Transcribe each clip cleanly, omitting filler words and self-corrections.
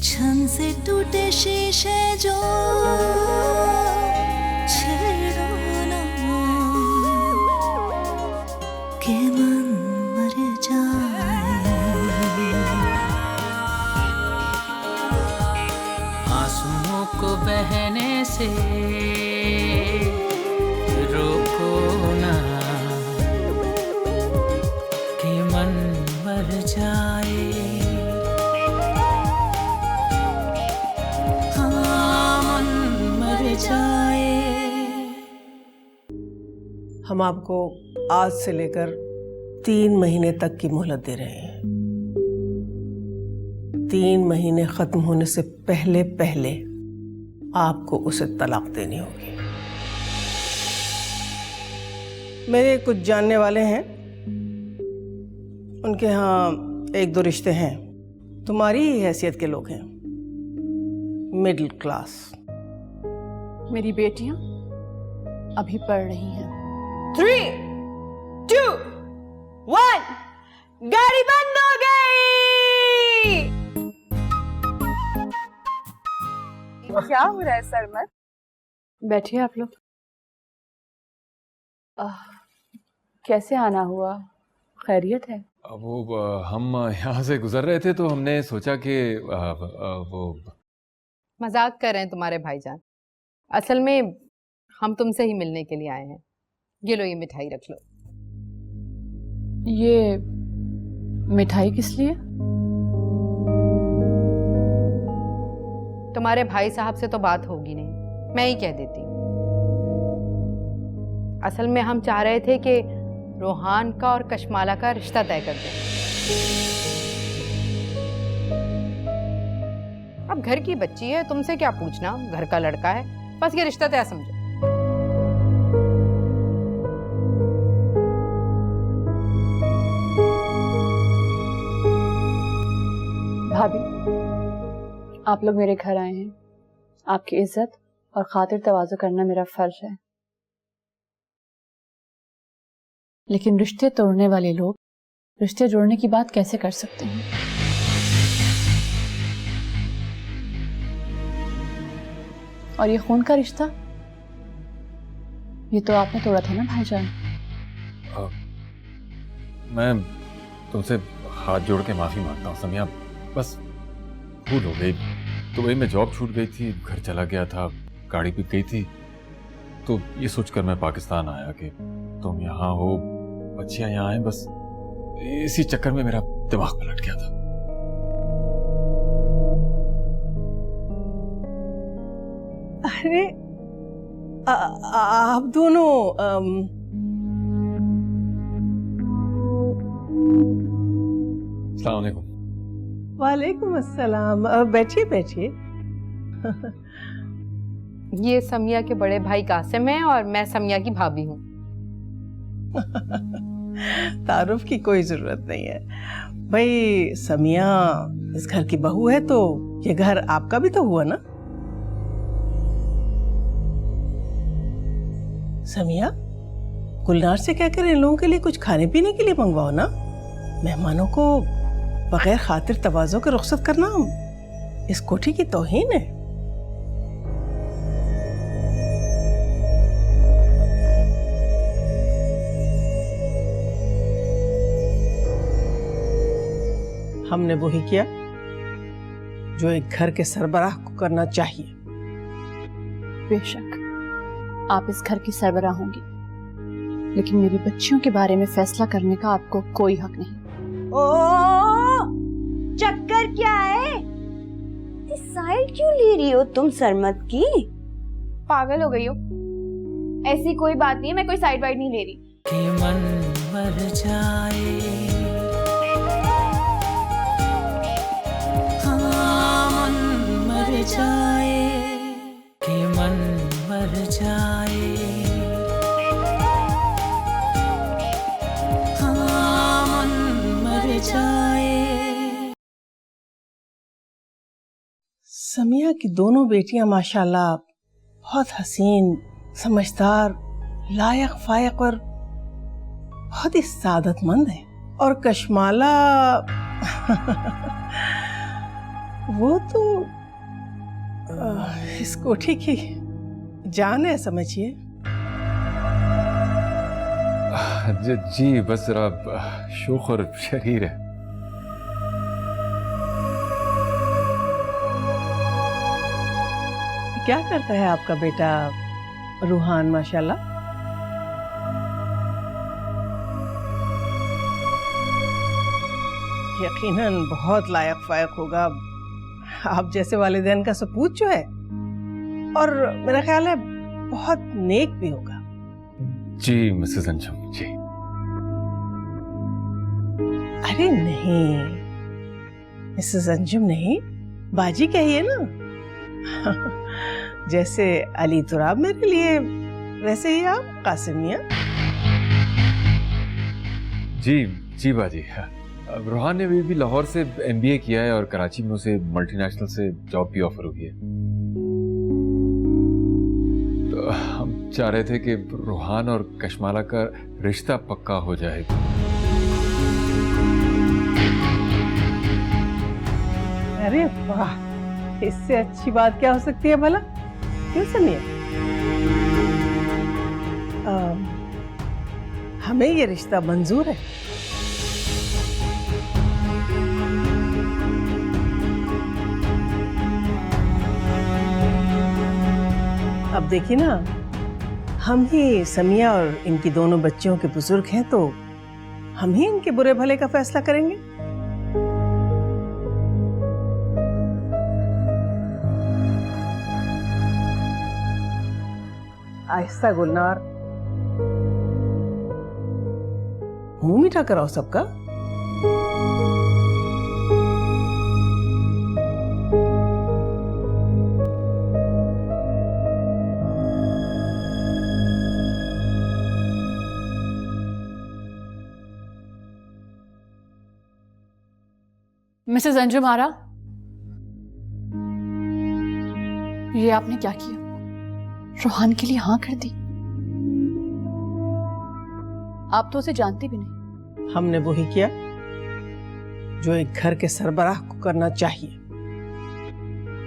छन से टूटे शीशे जो छेड़ो ना के मन मर जाए। आंसुओं को बहने से रोको ना कि मन मर जाए। हाँ, मन मर जाए। हम आपको आज से लेकर 3 महीने तक की मोहलत दे रहे हैं। 3 महीने खत्म होने से पहले पहले आपको उसे तलाक देनी होगी। मेरे कुछ जानने वाले हैं, उनके यहाँ 1-2 रिश्ते हैं, तुम्हारी ही हैसियत के लोग हैं, मिडिल क्लास। मेरी बेटियां अभी पढ़ रही हैं। 3, 2, 1, गाड़ी बंद हो गई। क्या हो रहा है सरमत? बैठिए आप लोग। कैसे आना हुआ? खैरियत है? वो हम यहाँ से गुजर रहे थे तो हमने सोचा कि वो मजाक कर रहे हैं तुम्हारे भाईजान। असल में हम तुमसे ही मिलने के लिए आए हैं। ये लो, ये मिठाई रख लो। ये मिठाई किस लिए? तुम्हारे भाई साहब से तो बात होगी नहीं, मैं ही कह देती हूँ। असल में हम चाह रहे थे कि रोहान का और कशमाला का रिश्ता तय कर दें। अब घर की बच्ची है, तुमसे क्या पूछना, घर का लड़का है, बस ये रिश्ता तय समझो। भाभी, आप लोग मेरे घर आए हैं, आपकी इज्जत और खातिर तवाज़ु करना मेरा फर्ज है। लेकिन रिश्ते तोड़ने वाले लोग रिश्ते जोड़ने की बात कैसे कर सकते हैं? और ये खून का रिश्ता, ये तो आपने तोड़ा था ना भाईजान? मैं तुमसे हाथ जोड़ के माफी मांगता हूँ समिया, बस भूल हो गई। तो वही मैं जॉब छूट गई थी, घर चला गया था, गाड़ी बिक गई थी, तो ये सोचकर मैं पाकिस्तान आया कि तुम यहाँ हो, बच्चियां यहाँ हैं, बस इसी चक्कर में मेरा दिमाग पलट गया था। अरे आप दोनों अस्सलाम वालेकुम। वालेकुम अस्सलाम। बैठिए बैठिए। ये समिया के बड़े भाई कासिम है और मैं समिया की भाभी हूँ। तारुफ की कोई जरूरत नहीं है भाई। समिया इस घर की बहू है तो ये घर आपका भी तो हुआ ना। समिया, गुलनार से कहकर इन लोगों के लिए कुछ खाने पीने के लिए मंगवाओ ना। मेहमानों को बगैर खातिर तवाज़ो के रुखसत करना इस कोठी की तौहीन है। हमने वही किया जो एक घर के सरबराह को करना चाहिए। बेशक आप इस घर की सरबराह होंगी, लेकिन मेरी बच्चियों के बारे में फैसला करने का आपको कोई हक नहीं। ओ, चक्कर क्या है? साइड क्यों ले रही हो तुम सरमत की? पागल हो गई हो? ऐसी कोई बात नहीं है, मैं कोई साइड वाइड नहीं ले रही। कि मन मर जाए। हाँ, मन मर जाए। कि मन मर जाए। हाँ, मन मर जाए। समिया की दोनों बेटियां माशाल्लाह बहुत हसीन, समझदार, लायक फायक और बहुत ही सादतमंद है। और कशमाला वो तो इस कोठी की जान है, समझिए। जी बस जरा शोख और शरीर है। क्या करता है आपका बेटा रूहान माशाल्लाह? यकीनन बहुत लायक फायक होगा, आप जैसे वालिदैन का सपूत जो है, और मेरा ख्याल है बहुत नेक भी होगा। जी मिसेस अंजुम जी। अरे नहीं मिसेस अंजुम नहीं, बाजी कहिए ना। जैसे अली तुराब मेरे लिए, वैसे ही आप कासिम मियां। जी जी बाजी। रोहान ने भी लाहौर से MBA किया है और कराची में उसे मल्टीनेशनल से जॉब भी ऑफर हुई है। तो हम चाह रहे थे कि रोहान और कशमाला का रिश्ता पक्का हो जाए। अरे वाह, इससे अच्छी बात क्या हो सकती है भला, क्यों सुनिए? हमें ये रिश्ता मंजूर है। अब देखिए ना, हम ही समिया और इनकी दोनों बच्चियों के बुजुर्ग हैं, तो हम ही इनके बुरे भले का फैसला करेंगे। आहिस्ता गुलनार, मुंह मीठा कराओ सबका। मिसेस अंजुम आरा, ये आपने क्या किया? रोहान के लिए हाँ कर दी। आप तो उसे जानती भी नहीं। हमने वही किया जो एक घर के सरबराह को करना चाहिए।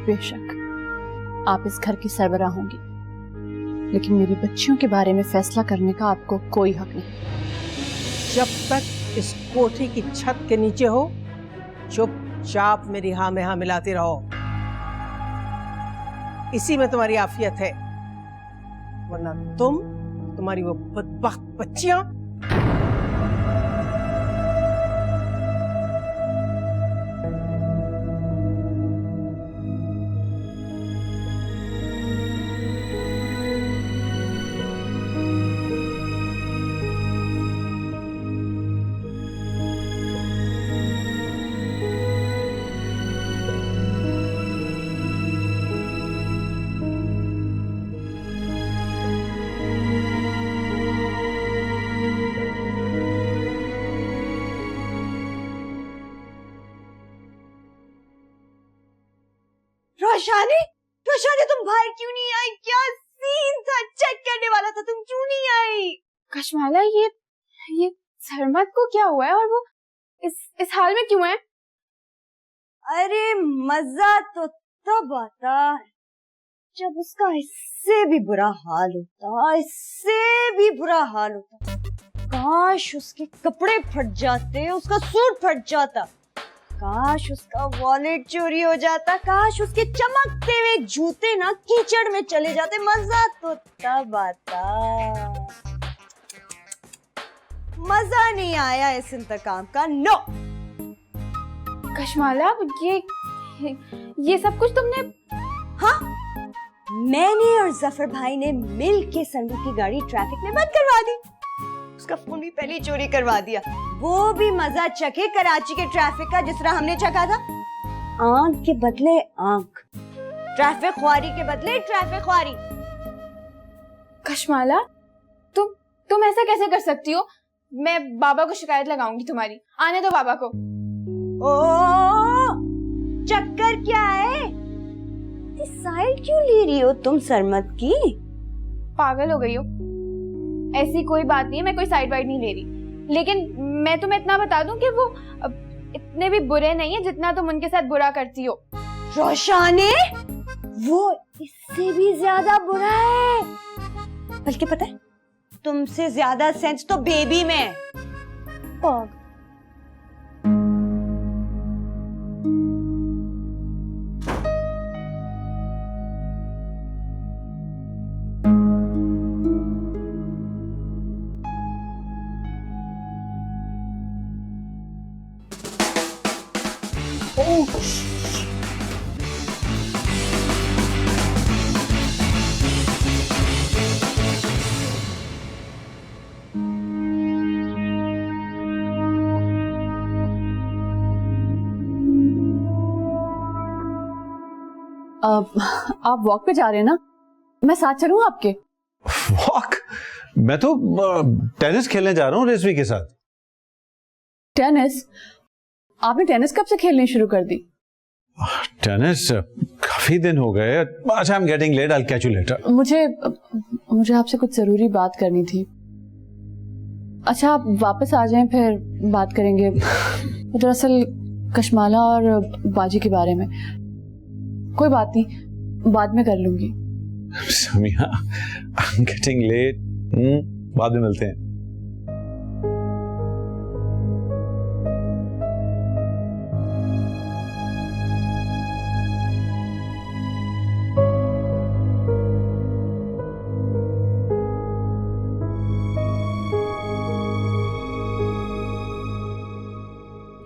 बेशक आप इस घर की सरबराह होंगी, लेकिन मेरी बच्चियों के बारे में फैसला करने का आपको कोई हक नहीं। जब तक इस कोठी की छत के नीचे हो, चुपचाप मेरी हाँ में हाँ मिलाती रहो। इसी में तुम्हारी आफियत है, वरना तुम्हारी वो बदबख्त बच्चियां रोशानी, रोशानी तुम बाहर क्यों नहीं आई? क्या सीन था, चेक करने वाला था, तुम क्यों नहीं आई? कशमाला, ये सरमत को क्या हुआ है और वो इस हाल में क्यों है? अरे मजा तो तब आता है जब उसका इससे भी बुरा हाल होता, इससे भी बुरा हाल होता। काश उसके कपड़े फट जाते, उसका सूट फट जाता, काश उसका वॉलेट चोरी हो जाता, काश उसके चमकते हुए जूते ना कीचड़ में चले जाते। मजा तो तब आता। मजा नहीं आया इस इंतकाम का। नो कशमाला, ये सब कुछ तुमने? हाँ, मैंने और जफर भाई ने मिल के सरमत की गाड़ी ट्रैफिक में बंद करवा दी, उसका फोन भी पहले चोरी करवा दिया। वो भी मजा चखे कराची के ट्रैफिक का, जिस तरह हमने चखा था। आंख के बदले आंख, ट्रैफिक ख्वारी के बदले ट्रैफिक ख्वारी। कशमाला, तुम ऐसा कैसे कर सकती हो? मैं बाबा को शिकायत लगाऊंगी तुम्हारी। आने दो बाबा को। ओ, चक्कर क्या है? साइड क्यों ले रही हो तुम सरमत की? पागल हो गई हो? ऐसी कोई बात नहीं है, मैं कोई साइड वाइड नहीं ले रही, लेकिन मैं तुम्हें इतना बता दूं कि वो इतने भी बुरे नहीं है जितना तुम उनके साथ बुरा करती हो। रोशानी, वो इससे भी ज्यादा बुरा है। बल्कि पता है, तुमसे ज्यादा सेंस तो बेबी में है। पाग। आप वॉक पे जा रहे हैं ना? मैं साथ चलूं आपके? वॉक? मैं तो टेनिस खेलने जा रहा हूँ रेशमी के साथ। टेनिस? आपने टेनिस कब से खेलनी शुरू कर दी? टेनिस काफी दिन हो गए। अच्छा, I am getting late, I will catch you later. मुझे आपसे कुछ जरूरी बात करनी थी। अच्छा, आप वापस आ जाएं, फिर बात करेंगे। दरअसल कशमाला और बाजी के बारे में। कोई बात नहीं, बाद में कर लूंगी। Samia, I am getting late. बाद में मिलते हैं।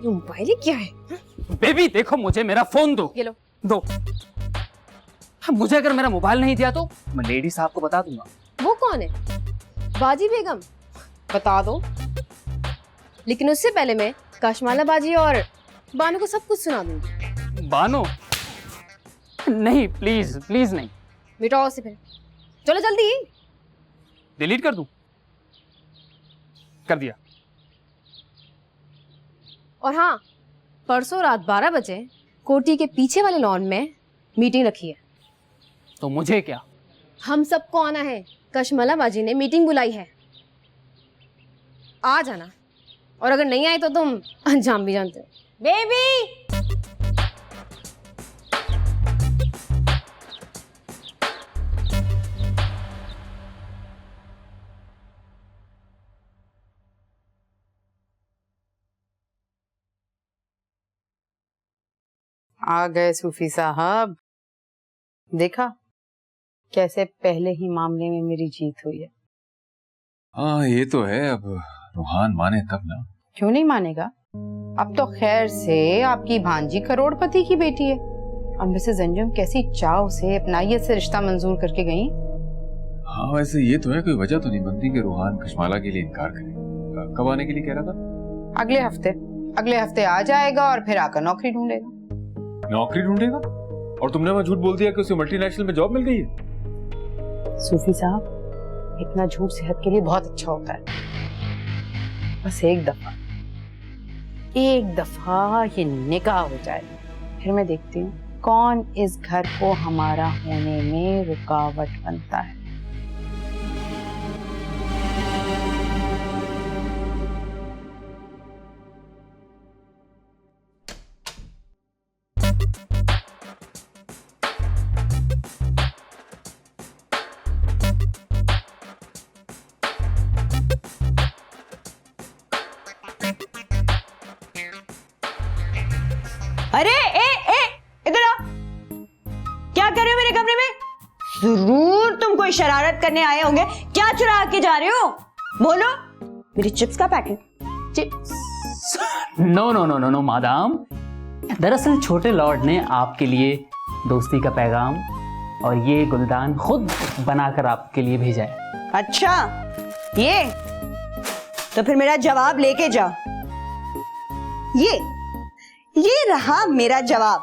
मोबाइल क्या है? बेबी देखो, मुझे मेरा फोन दो। ये लो। दो। हाँ, मुझे अगर मेरा मोबाइल नहीं दिया तो मैं लेडी साहब को बता दूंगा। वो कौन है? बाजी बेगम? बता दो, लेकिन उससे पहले मैं कशमाला बाजी और बानो को सब कुछ सुना दूंगी। बानो? नहीं, प्लीज प्लीज नहीं। मिटाओ उसे फिर। चलो जल्दी। डिलीट कर दूं? कर दिया। और हाँ, परसों रात 12 बजे कोठी के पीछे वाले लॉन में मीटिंग रखी है। तो मुझे क्या? हम सबको आना है। कशमाला बाजी ने मीटिंग बुलाई है, आ जाना। और अगर नहीं आए तो तुम अंजाम भी जानते हो। बेबी! आ गए सूफी साहब। देखा कैसे पहले ही मामले में मेरी जीत हुई है। हाँ, ये तो है। अब रूहान माने तब ना। क्यों नहीं मानेगा? अब तो खैर से आपकी भांजी करोड़पति की बेटी है। और मिसेस अंजुम कैसी चाव से अपनाइयत से रिश्ता मंजूर करके गई। हाँ, वैसे ये तो है, कोई वजह तो नहीं बनती कि रूहान कशमाला के लिए इनकार करे। कब आने के लिए कह रहा था? अगले हफ्ते आ जाएगा और फिर आकर नौकरी ढूंढेगा। नौकरी ढूंढेगा? और तुमने वहां झूठ बोल दिया कि उसे मल्टीनेशनल में जॉब मिल गई है। सूफी साहब, इतना झूठ सेहत के लिए बहुत अच्छा होता है। बस एक दफा ये निकाह हो जाए, फिर मैं देखती हूँ कौन इस घर को हमारा होने में रुकावट बनता है। अरे इधर आओ। क्या कर रहे हो मेरे कमरे में? जरूर तुम कोई शरारत करने आए होंगे। क्या चुरा के जा रहे हो? बोलो। मेरी चिप्स का पैकेट। चिप्स? No madame. दरअसल छोटे लॉर्ड ने आपके लिए दोस्ती का पैगाम और ये गुलदान खुद बनाकर आपके लिए भेजा है। अच्छा, ये तो फिर मेरा जवाब लेके जाओ। ये रहा मेरा जवाब।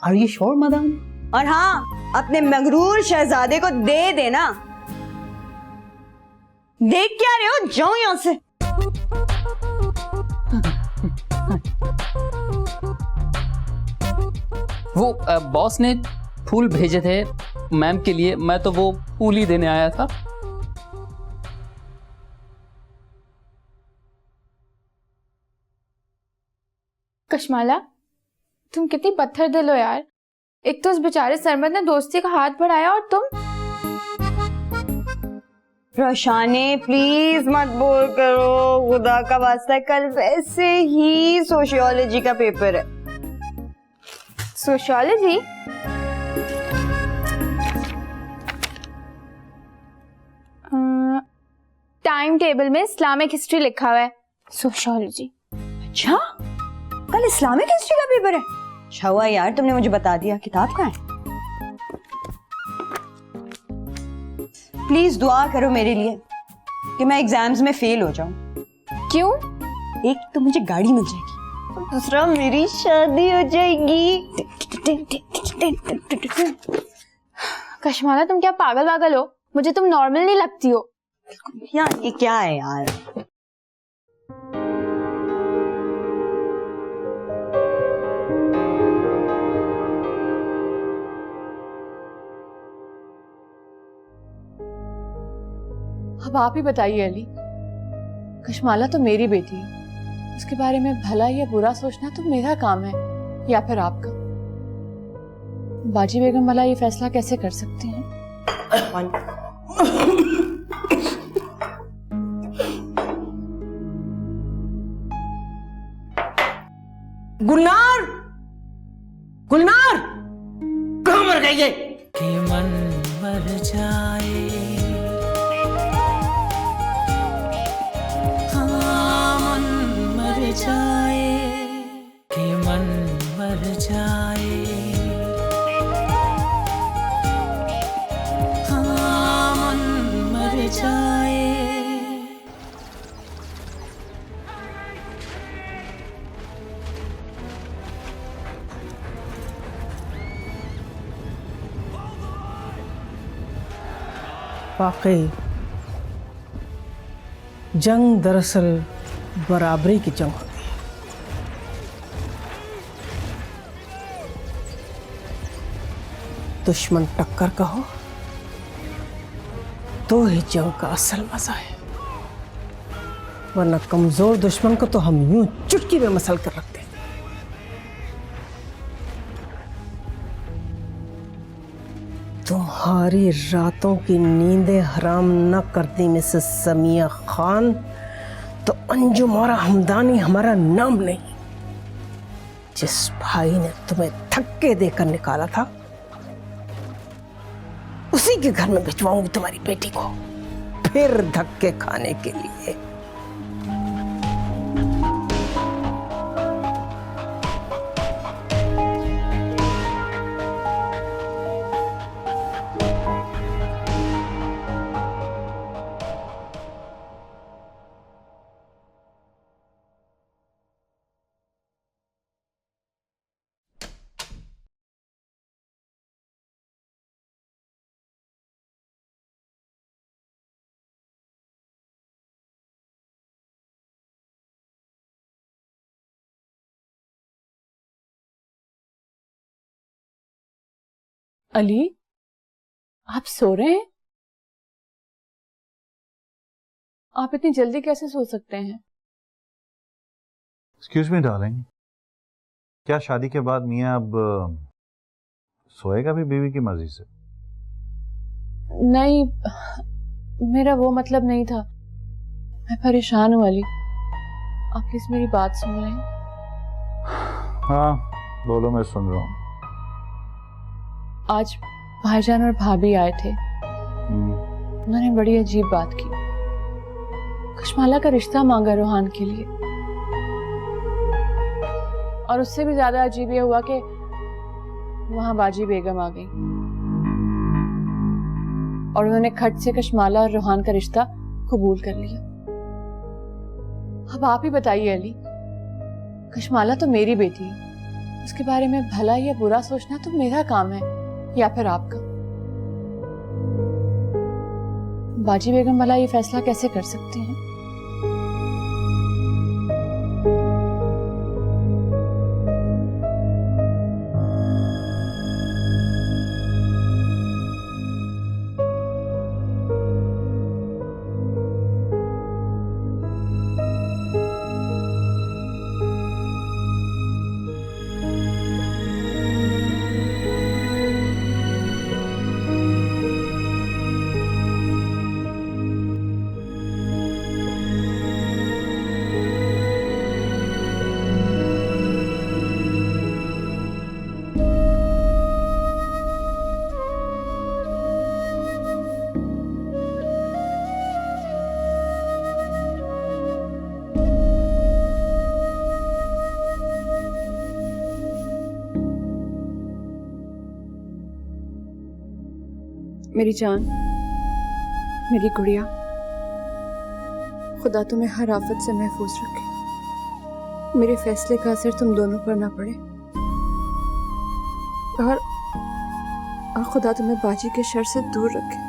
Are you sure madam? और हाँ, अपने मगरूर शहजादे को दे देना। देख क्या रहे हो? जाओ यहां से। वो बॉस ने फूल भेजे थे मैम के लिए, मैं तो वो फूल ही देने आया था। कशमाला, तुम कितनी पत्थर दिल हो यार। एक तो उस बेचारे सरमद ने दोस्ती का हाथ बढ़ाया और तुम। रोशाने प्लीज मत बोल करो, खुदा का वास्ता, कल वैसे ही सोशियोलॉजी का पेपर है। सोशियोलॉजी? टाइम टेबल में इस्लामिक हिस्ट्री लिखा हुआ है, सोशियोलॉजी। अच्छा, कल इस्लामिक हिस्ट्री का पेपर है। अच्छा हुआ यार तुमने मुझे बता दिया। किताब कहाँ है? प्लीज दुआ करो मेरे लिए कि मैं एग्जाम्स में फेल हो जाऊं। क्यों? एक तो मुझे गाड़ी मिल जाएगी, दूसरा मेरी शादी हो जाएगी। कश्माला तुम क्या पागल वागल हो? मुझे तुम नॉर्मल नहीं लगती हो। यार ये क्या है यार? अब आप ही बताइए अली, कश्माला तो मेरी बेटी है, उसके बारे में भला या बुरा सोचना तो मेरा काम है या फिर आपका? बाजी बेगम भला ये फैसला कैसे कर सकती हैं? गुलनार, गुलनार, कहाँ मर गई ये? कि मन मर जाए, हाँ मन मर जाए, कि मन मर जाए, हाँ मन मर जाए। वाकई जंग दरअसल बराबरी की जंग होती है। दुश्मन टक्कर का हो तो ही जंग का असल मजा है, वरना कमजोर दुश्मन को तो हम यूं चुटकी में मसल कर रखते हैं। तुम्हारी रातों की नींदें हराम न करती मिसेस समिया खान तो अंजुम और हमदानी हमारा नाम नहीं। जिस भाई ने तुम्हें धक्के देकर निकाला था उसी के घर में भिजवाऊंगी तुम्हारी बेटी को, फिर धक्के खाने के लिए। अली, आप सो रहे हैं? आप इतनी जल्दी कैसे सो सकते हैं? एक्सक्यूज मी डार्लिंग, क्या शादी के बाद मियाँ अब सोएगा भी बीवी की मर्जी से? नहीं, मेरा वो मतलब नहीं था। मैं परेशान हूँ अली, आप प्लीज मेरी बात सुन लें। हाँ बोलो, मैं सुन रहा हूँ। आज भाईजान और भाभी आए थे, उन्होंने बड़ी अजीब बात की। कश्माला का रिश्ता मांगा रोहान के लिए, और उससे भी ज्यादा अजीब ये हुआ कि वहां बाजी बेगम आ गई और उन्होंने खट से कश्माला और रोहान का रिश्ता कबूल कर लिया। अब आप ही बताइए अली, कश्माला तो मेरी बेटी है, उसके बारे में भला या बुरा सोचना तो मेरा काम है या फिर आपका? बाजी बेगम भला ये फैसला कैसे कर सकती हैं? मेरी जान, मेरी गुड़िया, खुदा तुम्हें हर आफत से महफूज रखे। मेरे फैसले का असर तुम दोनों पर ना पड़े और खुदा तुम्हें बाजी के शर से दूर रखे।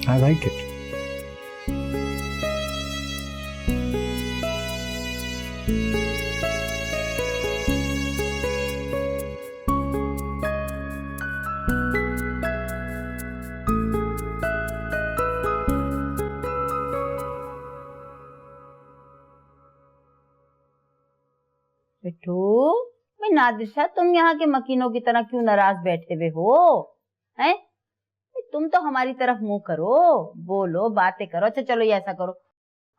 I like it. बिट्टू, मैं नादिशा, तुम यहाँ के मकीनों की तरह क्यों नाराज बैठे हुए हो? हैं? तुम तो हमारी तरफ मुंह करो, बोलो, बातें करो। अच्छा चलो, ये ऐसा करो,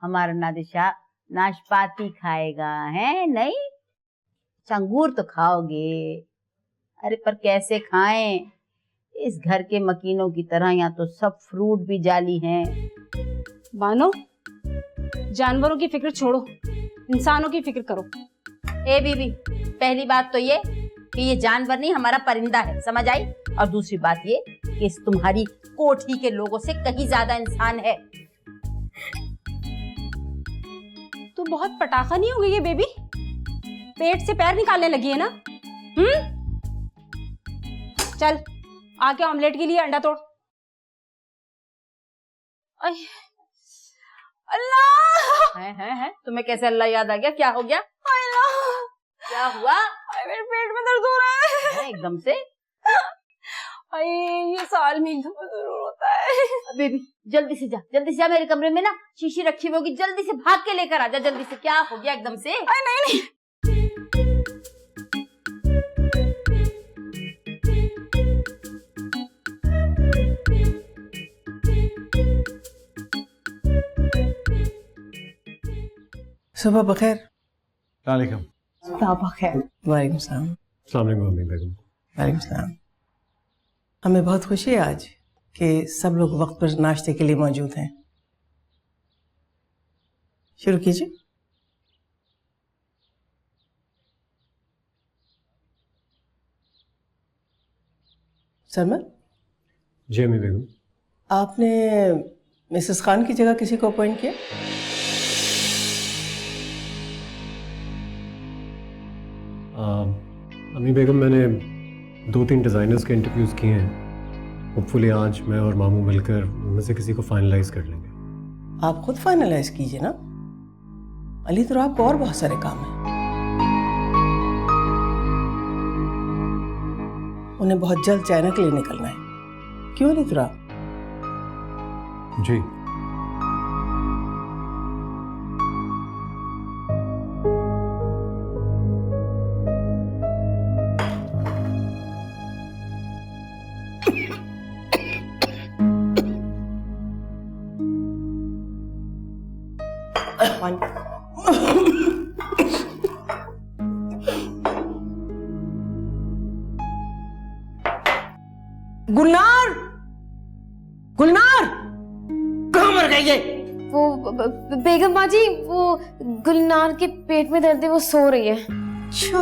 हमारा नादिशा नाशपाती खाएगा, है नहीं? अंगूर तो खाओगे। अरे पर कैसे खाएं? इस घर के मकीनों की तरह यहाँ तो सब फ्रूट भी जाली हैं। बानो, जानवरों की फिक्र छोड़ो, इंसानों की फिक्र करो। ए बीबी, पहली बात तो ये कि ये जानवर नहीं, हमारा परिंदा है, समझ आई? और दूसरी बात ये कि इस तुम्हारी कोठी के लोगों से कहीं ज्यादा इंसान है। तू बहुत पटाखा नहीं हो गई है बेबी? पेट से पैर निकालने लगी है ना? चल आके ऑमलेट के लिए अंडा तोड़। अल्लाह! है तुम्हें कैसे अल्लाह याद आ गया? क्या हो गया? क्या हुआ? मेरे पेट में दर्द हो रहा है एकदम से। ये साल में एकदम जरूर होता है। बेबी जल्दी से जा, मेरे कमरे में ना शीशी रखी हुई होगी, जल्दी से भाग के लेकर आ जा, जल्दी से। क्या हो गया एकदम से? नहीं। सुबह बखैर। वालेकुम। सुबह बखैर। वालेकुम सलाम। अस्सलाम वालेकुम अम्मी बेगम। वालेकुम सलाम। हमें बहुत खुशी है आज कि सब लोग वक्त पर नाश्ते के लिए मौजूद हैं। शुरू कीजिए। सरमन। जी अम्मी बेगम। आपने मिसेस खान की जगह किसी को अपॉइंट किया? अम्मी बेगम, मैंने 2-3 डिज़ाइनर्स के इंटरव्यूज़ किए हैं। होपफुली आज मैं और मामू मिलकर उनमें से किसी को फाइनलाइज कर लेंगे। आप खुद फाइनलाइज कीजिए ना, अली तो आपको और बहुत सारे काम हैं। उन्हें बहुत जल्द चाइना के लिए निकलना है, क्यों अली तुरा? जी। गुलनार, गुलनार कहाँ मर गई है? वो बेगम बाजी, वो गुलनार के पेट में दर्द है, वो सो रही है। अच्छा,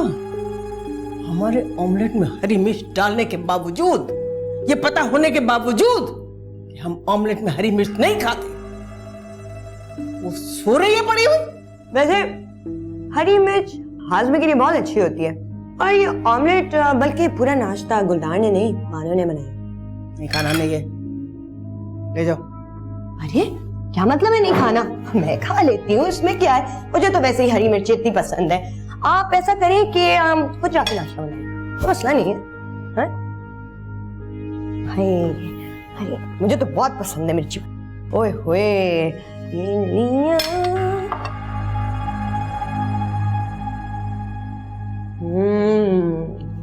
हमारे ऑमलेट में हरी मिर्च डालने के बावजूद, ये पता होने के बावजूद कि हम ऑमलेट में हरी मिर्च नहीं खाते, वो सो रही है पड़ी हुई। वैसे हरी मिर्च हाजमे के लिए बहुत अच्छी होती है, और ये ऑमलेट बल्कि पूरा नाश्ता गुलदार ने नहीं, मानो ने बनाया। नहीं खाना नहीं है, ले जाओ। अरे क्या मतलब है नहीं खाना? मैं खा लेती हूँ, इसमें क्या है? मुझे तो वैसे ही हरी मिर्च इतनी पसंद है। आप ऐसा करें कि खुद जाके नाश्ता बनाएं, तो मसला नहीं है। हैं? हाय हाय, मुझे तो बहुत पसंद है मिर्ची। ओए होए, ये लिया।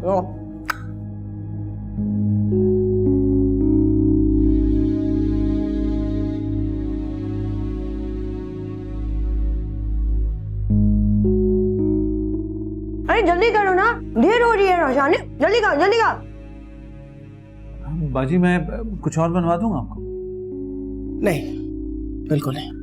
ओह। अरे जल्दी करो ना, देर हो रही है रोजाने, जल्दी खाओ जल्दी खाओ। बाजी मैं कुछ और बनवा दूंगा आपको। नहीं, बिल्कुल नहीं।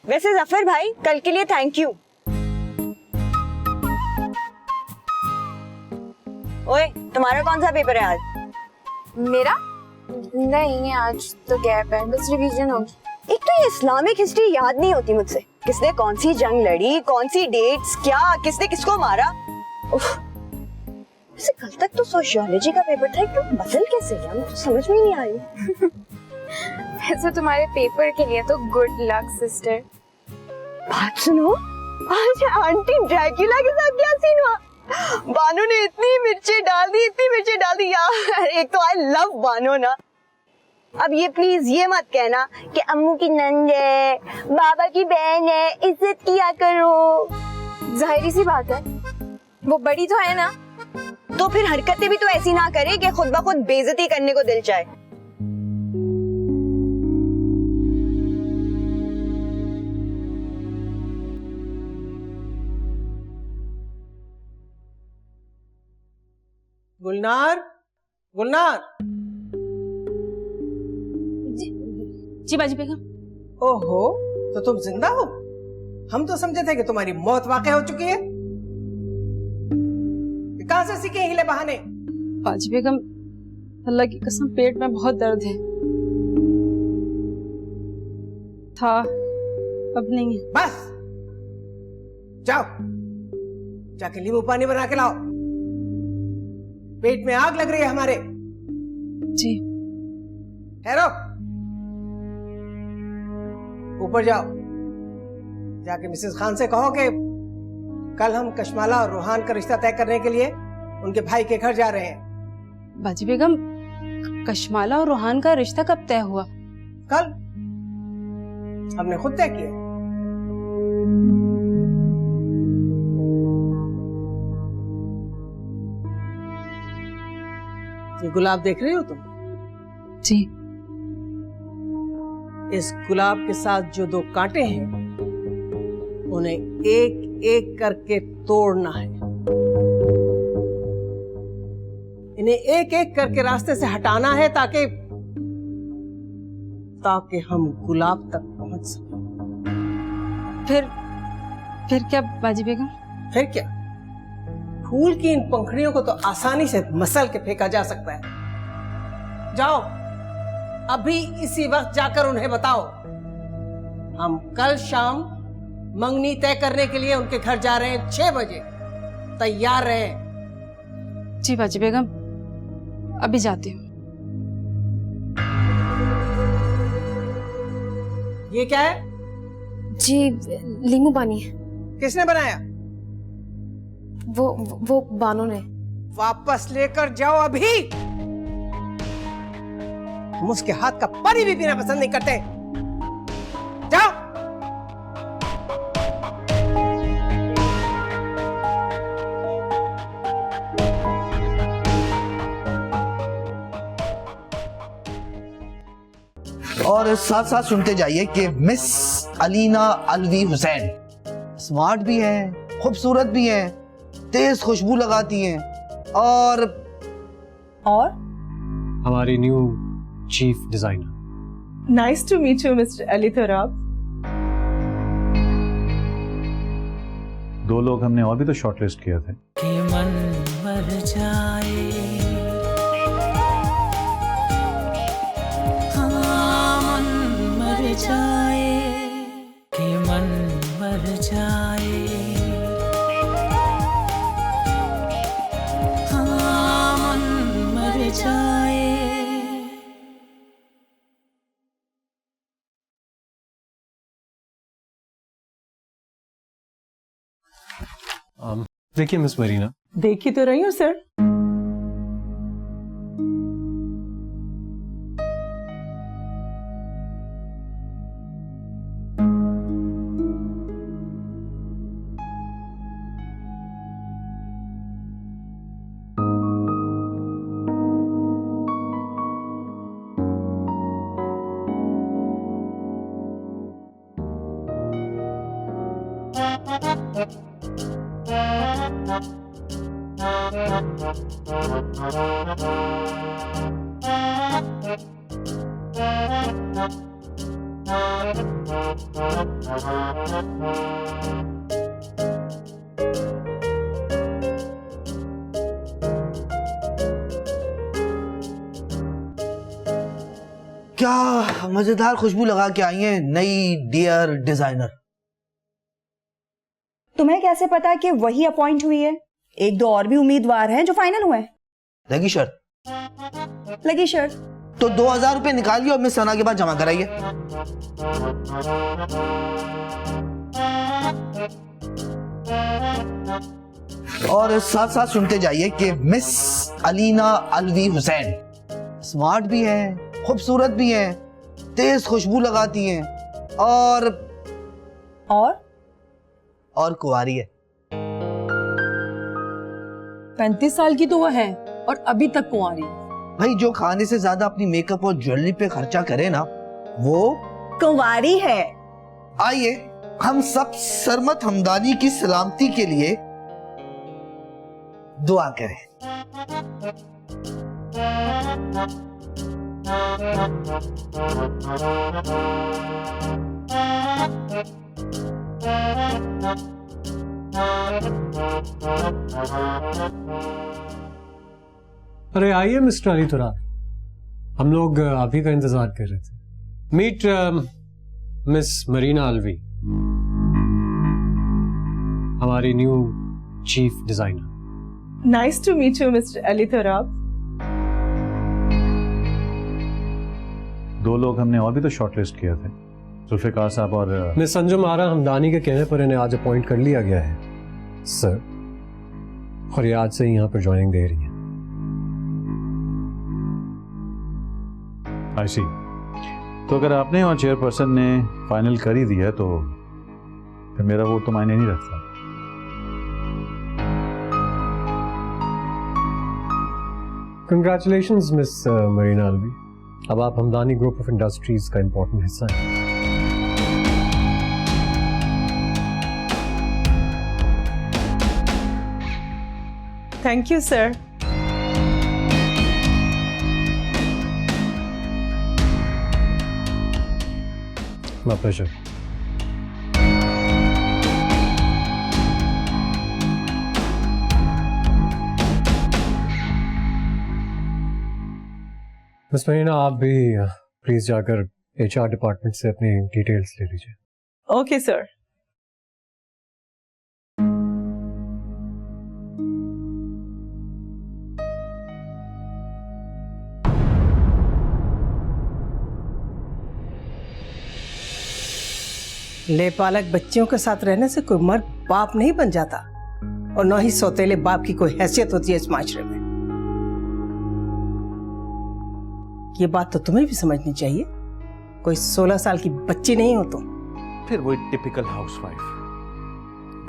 वैसे जफर भाई, कल के लिए थैंक यू। ओए, तुम्हारा कौन सा पेपर है आज? मेरा नहीं, आज तो गैप है, बस रिवीजन होगी। एक तो ये इस्लामिक हिस्ट्री याद नहीं होती मुझसे। किसने कौन सी जंग लड़ी, कौन सी डेट्स, क्या किसने किसको मारा। वैसे कल तक तो सोशियोलॉजी का पेपर था, एकदम बदल कैसे गया, मुझे समझ में नहीं आई। वैसे तुम्हारे पेपर के लिए तो गुड लक सिस्टर। बात सुनो, आज आंटी ड्रैकुला के साथ क्या सीन हुआ? बानो ने इतनी मिर्ची डाल दी यार। एक तो आई लव बानो ना। अब ये प्लीज ये मत कहना कि अम्मू की नंद है, बाबा की बहन है, इज्जत किया करो। जाहिर सी बात है, वो बड़ी तो है ना। तो फिर हरकतें भी तो ऐसी ना करे कि खुद ब खुद बेइज्जती करने को दिल चाहे। गुलनार, गुलनार। जी बाजी बेगम। ओहो, तो तुम जिंदा हो? हम तो समझे थे कि तुम्हारी मौत वाक़ई हो चुकी है। कहां से सीखे हिले बहाने? बाजी बेगम, अल्लाह की कसम पेट में बहुत दर्द है। था, अब नहीं है। बस जाओ, जाके नींबू पानी बना के लाओ। पेट में आग लग रही है हमारे। जी। ठहरो, ऊपर जाओ, जाके मिसेस खान से कहो कि कल हम कशमाला और रूहान का रिश्ता तय करने के लिए उनके भाई के घर जा रहे हैं। बाजी बेगम, कशमाला और रूहान का रिश्ता कब तय हुआ? कल हमने खुद तय किया। ये गुलाब देख रही हो तुम? जी। इस गुलाब के साथ जो दो कांटे हैं, उन्हें एक एक करके तोड़ना है। इन्हें एक एक करके रास्ते से हटाना है ताकि हम गुलाब तक पहुंच सकें। फिर क्या बाजी बेगम? फिर क्या, फूल की इन पंखुड़ियों को तो आसानी से मसल के फेंका जा सकता है। जाओ, अभी इसी वक्त जाकर उन्हें बताओ हम कल शाम मंगनी तय करने के लिए उनके घर जा रहे हैं 6 बजे। तैयार रहें। जी बाजी बेगम, अभी जाती हूँ। ये क्या है? जी, नींबू पानी है। किसने बनाया? वो बानो ने। वापस लेकर जाओ अभी। हम उसके हाथ का पानी भी पीना पसंद नहीं करते। जाओ। और साथ साथ सुनते जाइए कि मिस अलीना अलवी हुसैन स्मार्ट भी हैं, खूबसूरत भी हैं, तेज खुशबू लगाती हैं और हमारी new chief designer. Nice to meet you mister Ali Turab. 2 लोग हमने और भी तो शॉर्टलिस्ट किए थे। कि मन मर जाए, हाँ मन मर जाए, कि मन मर जाए, हाँ मन मर जाए। देखिए मिस मरीना, देखी तो रही हूँ सर। क्या मजेदार खुशबू लगा के आई है नई डियर डिजाइनर। तुम्हें कैसे पता कि वही अपॉइंट हुई है? 1-2 और भी उम्मीदवार हैं जो फाइनल हुए। लगी शर्त? लगी शर्त। तो 2000 रुपए निकालिए और मिस सना के बाद जमा कराइए। और साथ साथ सुनते जाइए कि मिस अलीना अलवी हुसैन स्मार्ट भी है, खूबसूरत भी है, तेज खुशबू लगाती हैं और कुंवारी है। 35 साल की तो वो है और अभी तक कुंवारी। भाई जो खाने से ज्यादा अपनी मेकअप और ज्वेलरी पे खर्चा करे ना वो कुंवारी है। आइए हम सब सरमत हमदानी की सलामती के लिए दुआ करें। अरे आइए मिस्टर अली तुरा, हम लोग आप ही का इंतजार कर रहे थे। मीट मिस मरीना अलवी, हमारी new chief designer. Nice to meet you mister Ali Turab. 2 लोग हमने और भी तो शॉर्टलिस्ट किए थे, जुल्फिकार साहब और मिस अंजुम आरा हमदानी के कहने पर इन्हें आज अपॉइंट कर लिया गया है सर, और ये आज से यहाँ पर ज्वाइनिंग दे रही है। आई सी। तो अगर आपने और चेयरपर्सन ने फाइनल कर ही दिया तो फिर मेरा वोट तो मायने नहीं रखता। कंग्रेचुलेशंस मिस मरीना अलवी, अब आप हमदानी ग्रुप ऑफ इंडस्ट्रीज का इंपॉर्टेंट हिस्सा हैं। Thank you sir. My pleasure. Miss Marina, आप भी प्लीज जाकर HR डिपार्टमेंट से अपनी डिटेल्स ले लीजिए। Okay sir. लेपालक बच्चियों के साथ रहने से कोई मर्द बाप नहीं बन जाता, और न ही सौतेले बाप की कोई हैसियत होती है इस माशरे में। ये बात तो तुम्हें भी समझनी चाहिए, कोई 16 साल की बच्ची नहीं हो तुम। फिर वही टिपिकल हाउसवाइफ,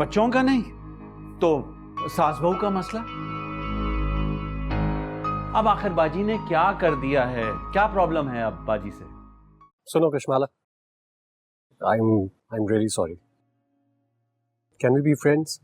बच्चों का नहीं तो सास बहू का मसला। अब आखिर बाजी ने क्या कर दिया है, क्या प्रॉब्लम है अब बाजी से? सुनो कश्माला, I'm really sorry. Can we be friends?